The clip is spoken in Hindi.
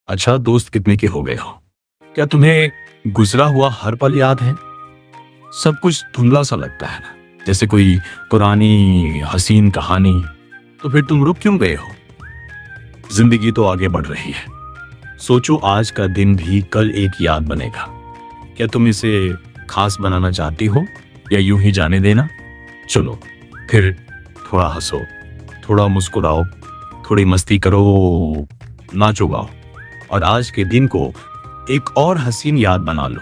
अच्छा दोस्त कितने के हो गए हो? क्या तुम्हें गुजरा हुआ हर पल याद है? सब कुछ धुंधला सा लगता है ना, जैसे कोई पुरानी हसीन कहानी। तो फिर तुम रुक क्यों गए हो? जिंदगी तो आगे बढ़ रही है। सोचो आज का दिन भी कल एक याद बनेगा। क्या तुम इसे खास बनाना चाहती हो या यूं ही जाने देना? चलो फिर थोड़ा हंसो, थोड़ा मुस्कुराओ, थोड़ी मस्ती करो, नाचो गाओ और आज के दिन को एक और हसीन याद बना लो।